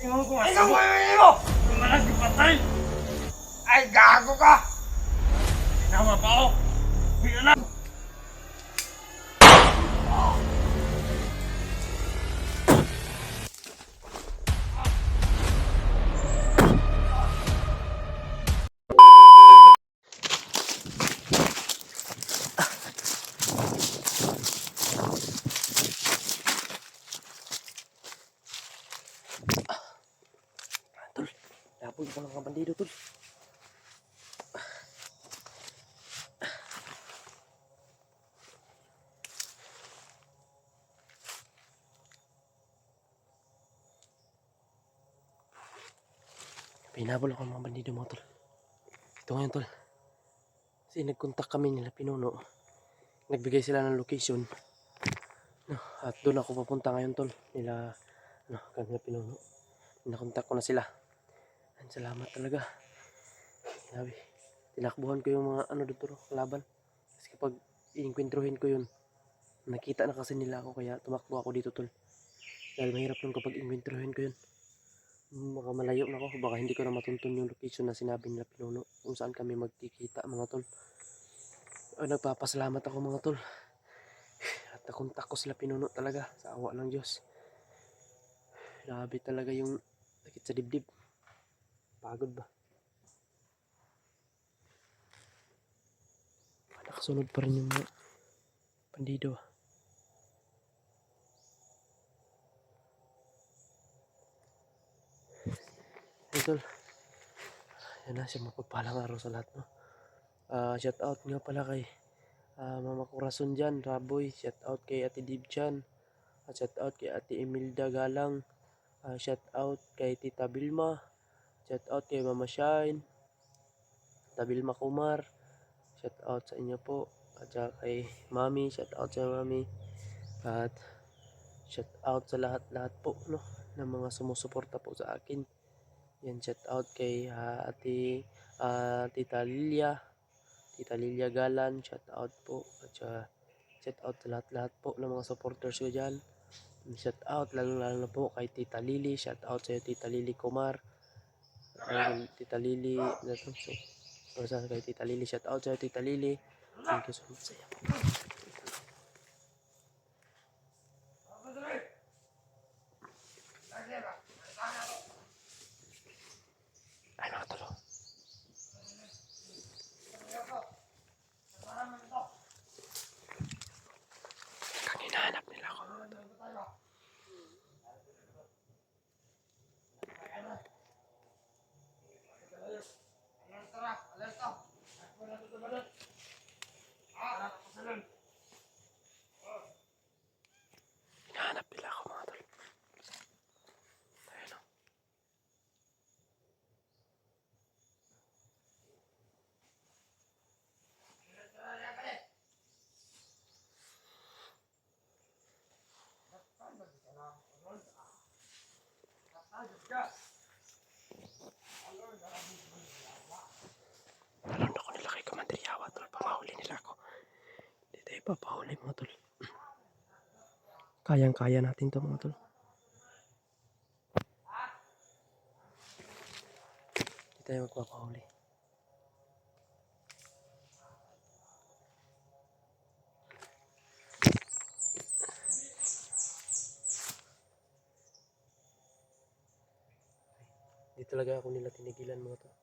Tingnan ko Ay, nga kung ano mo! Kung malas di patay! Ay, gago ka! Tama pa ako! Bigyan na! Tol, napon ko ng mga bandido, tol. Pinabol ako ng mga bandido mo, tol. Ito ngayon, tol. Kasi nag-contact kami nila Pinuno. Nagbigay sila ng location. No, at doon ako papunta ngayon, tol. Kanila Pinuno. Nakontak ko na sila. Salamat talaga. Sabi, tinakbuhan ko yung mga doon, tol, kalaban. Kasi kapag iinkwentrohin ko yun, nakita na kasi nila ako, kaya tumakbo ako dito, tol. Dahil mahirap nun kapag iinkwentrohin ko yun. Baka malayo na ako, baka hindi ko na matuntun yung location na sinabi nila Pinuno kung saan kami magkikita, mga tol. Nagpapasalamat ako, mga tol, at nakontak ko sila Pinuno talaga sa awa ng Diyos. Grabe talaga yung sakit sa dibdib. Pagod ba? Nakasunod pa rin yung mga bandido. Hey, tol, yan na siya, mapagpalang araw sa lahat, no? Shout out nga pala kay Mama Corazon dyan, Raboy. Shout out kay Ate Dib dyan. Shout out kay Ate Emilda Galang. Shout out kay Tita Bilma. Shout out kay Mama Shine. Tita Bilma Kumar. Shout out sa inyo po. At saka kay Mami. Shout out sa Mami. At shout out sa lahat-lahat po, no, ng mga sumusuporta po sa akin. Yan, shout out kay Tita Lilia. Tita Lilia Galan, shout out po. At saka shout out sa lahat-lahat po ng mga supporters ko dyan. Shout out lalo na po kay Tita Lily. Shout out sa Tita Lily Kumar. Tita Lily kay Tita Lily. Shout out sa Tita Lily. Thank you so much sa iyo. Ay, mga tolo. Kang hinahanap nila ako, mga tolo. Hinahanap nila ako, mga tol. Ayun, o. Nalanda ko nila kay Commander Yawa, tol. Pamahuli nila ako. Hindi tayo papahuli, mga tol. Kayang-kaya natin to, mga tol. Hindi tayo magpapahuli. Hindi talaga ako nila tinigilan, mga tol.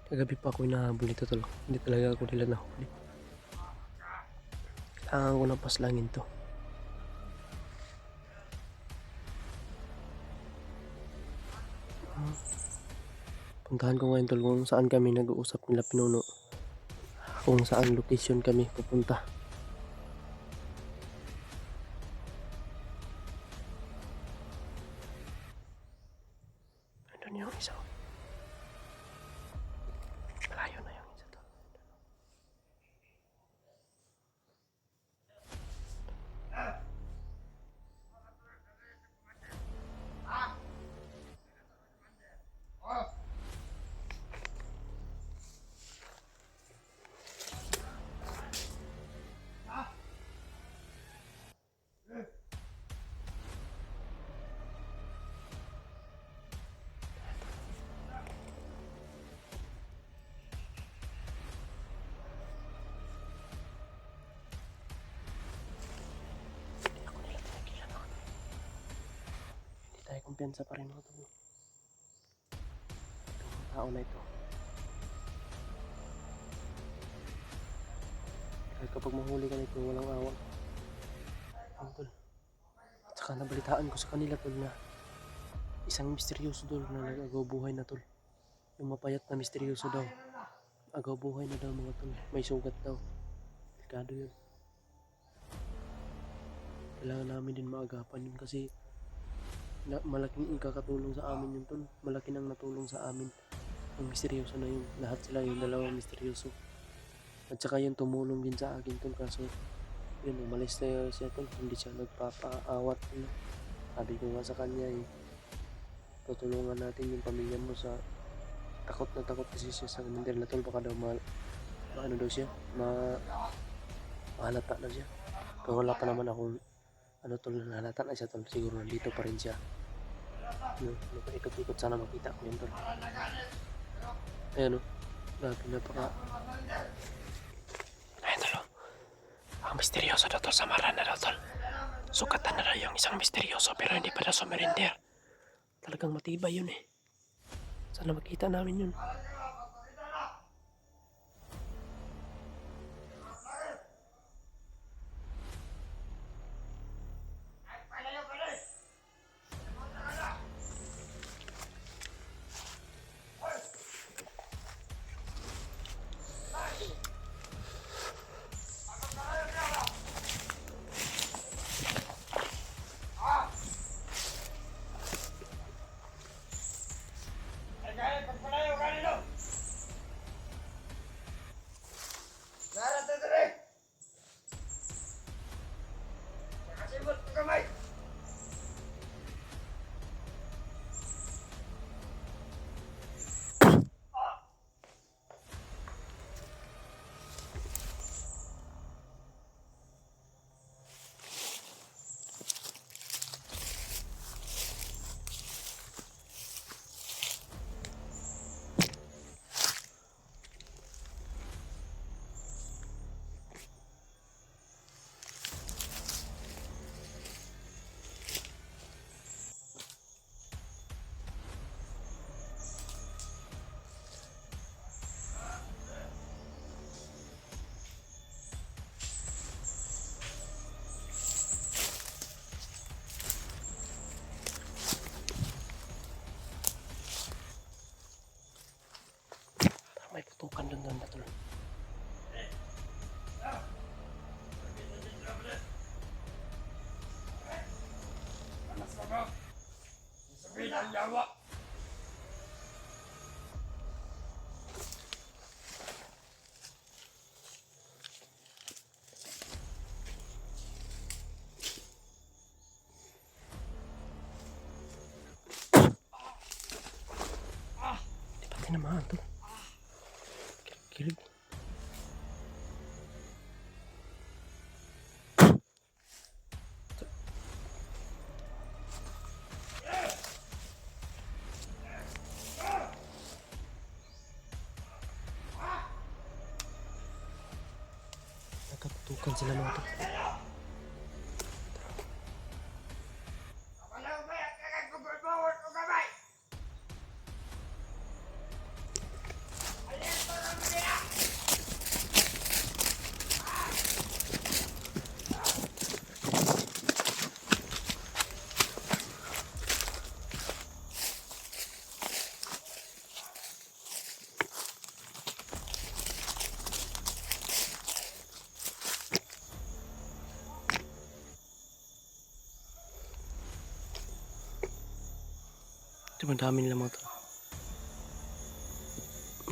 Kagabi pa ako hinahabol nito, tol. Hindi talaga ako nila nahuli. Kailangan ko ng paslangin to. Puntahan ko ngayon, tol, kung saan kami nag-uusap nila Pinuno. Kung saan location kami pupunta. Andun yung isa. Malayo na yung isa, tol. kumpiyansa pa rin mga tol. Itong tao na ito. Kahit kapag mahuli ka nito, walang awang. Ang tol. At saka nabalitaan ko sa kanila tol na isang misteryoso tol na nag-agaw buhay na tol. Yung mapayat na misteryoso daw. Agaw buhay na daw mga tol. May sugat daw. Delikado yun. Kailangan namin din maagapan yun kasi malaking ikakatulong sa amin yun tol. Malaki nang natulong sa amin. Ang misteryoso na yun. Lahat sila yung dalawang misteryoso. At saka yun tumulong din sa akin tol. Kaso yun umalis na siya tol. Hindi siya nagpapaawat. Sabi ko nga sa kanya tutulungan natin yung pamilya mo sa takot na takot kasi siya sa komentar na tol. Baka daw ano daw siya. Mahalata na siya. Pero wala pa naman akong ano tol, nahalata na siya tol. Siguro nandito pa rin siya. Ikot-ikot sana makita ko yun tol. Ayan o. Grabe napaka. Ayan tol o. Ang misteryoso daw tol. Samaran na daw tol. Sukatan na daw yung isang misteryoso pero hindi pa daw sumirinder. Talagang matibay yun eh. Sana makita namin yun. May putukan doon na tol. Alas ka ba? Sabihin ang yawa. Di ba tinamaan tol? Kilig. Nagkatutukan sila mga tol. Walang bayad ka kay pagulbawon o gamay. Ayan to ng mga. Ito madami nila mga tol.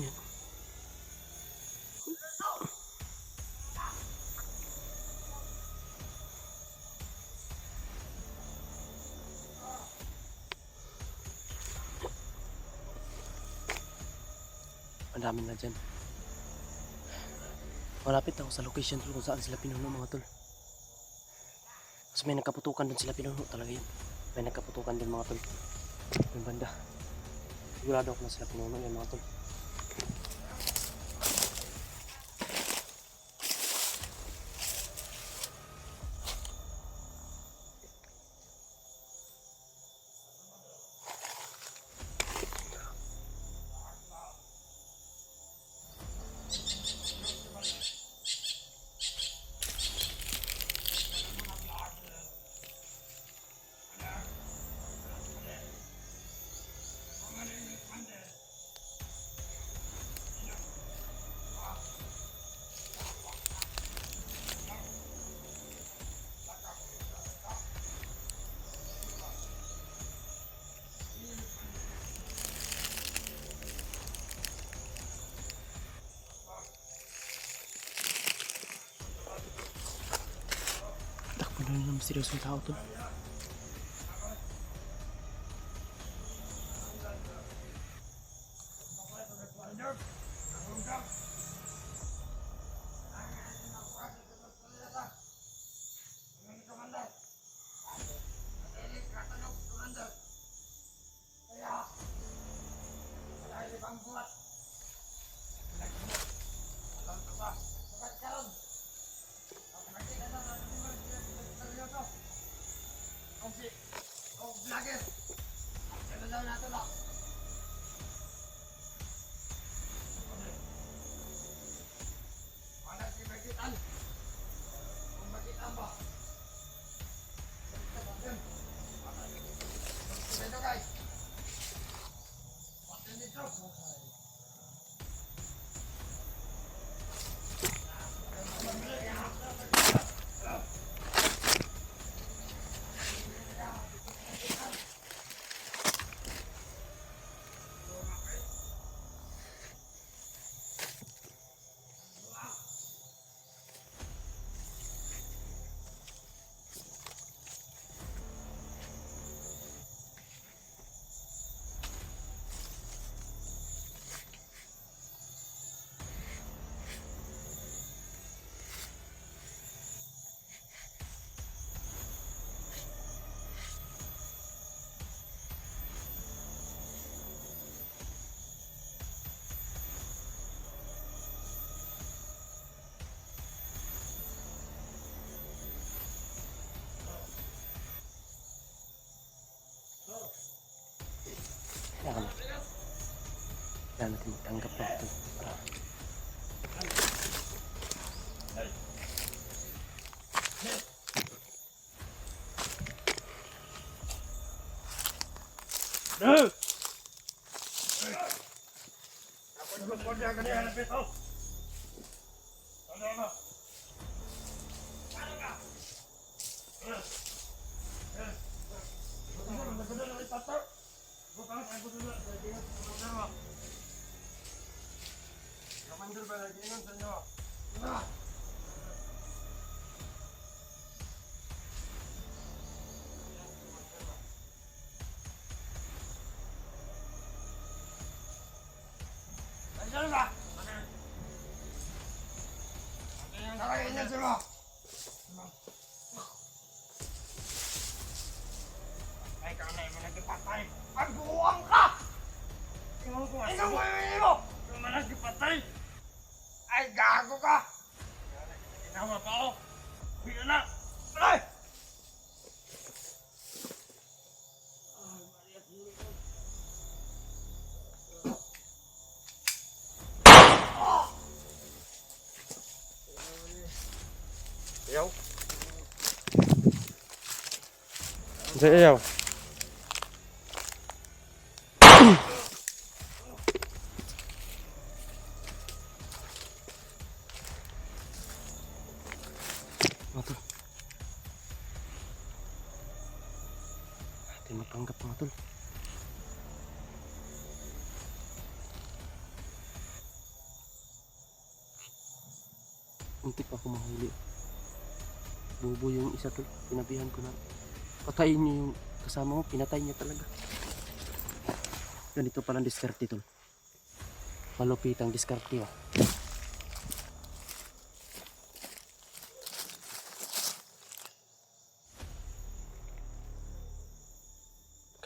Yan. Madami na dyan. Malapit ako sa location tol kung saan sila pinuno mga tol. Kasi may nagkaputukan doon sila pinuno talaga yun. May nagkaputukan din mga tol. Yung banda. Sigurado ako na sila pinuno yan mga tol. Wala na naman seryosong tao tol. Kailangan natin magtanggap na ito. Ako nalupod niya kanina na pito. Ano na? Ano ka? Nagdala na itato. Bukan saya berdua, saya ingat sama. Kamandir ba lagi ingat sa inyo? Nah. Ayan ba? Ayan na sila. Ay, kanay mo nagpatay. Pagbuwang ka! Tingnan ko nga. Tingnan mo yung mo! Yung malas patay! Ay, gago ka! Ginawa pa ako! Huwag na! Ay! Ayaw! Hindi ayaw. Natin mapanggap mga tol. Muntik ako mahuli. Bobo yung isa tol. Pinabihan ko na. Patayin niyo yung kasama mo. Pinatay niya talaga. Ganito palang diskarte tol. Malupitang diskarte oh.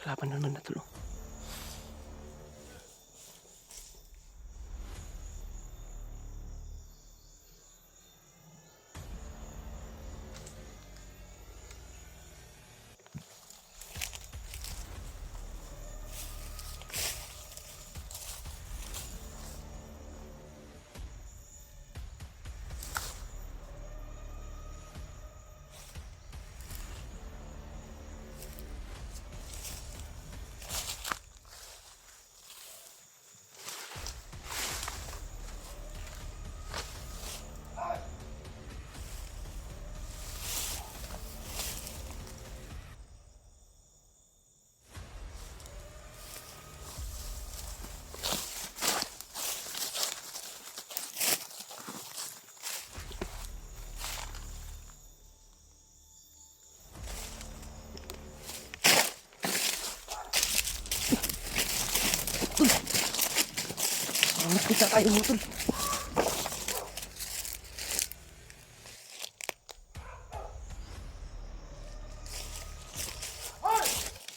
Kalaban naman na tol. tayo mo tol.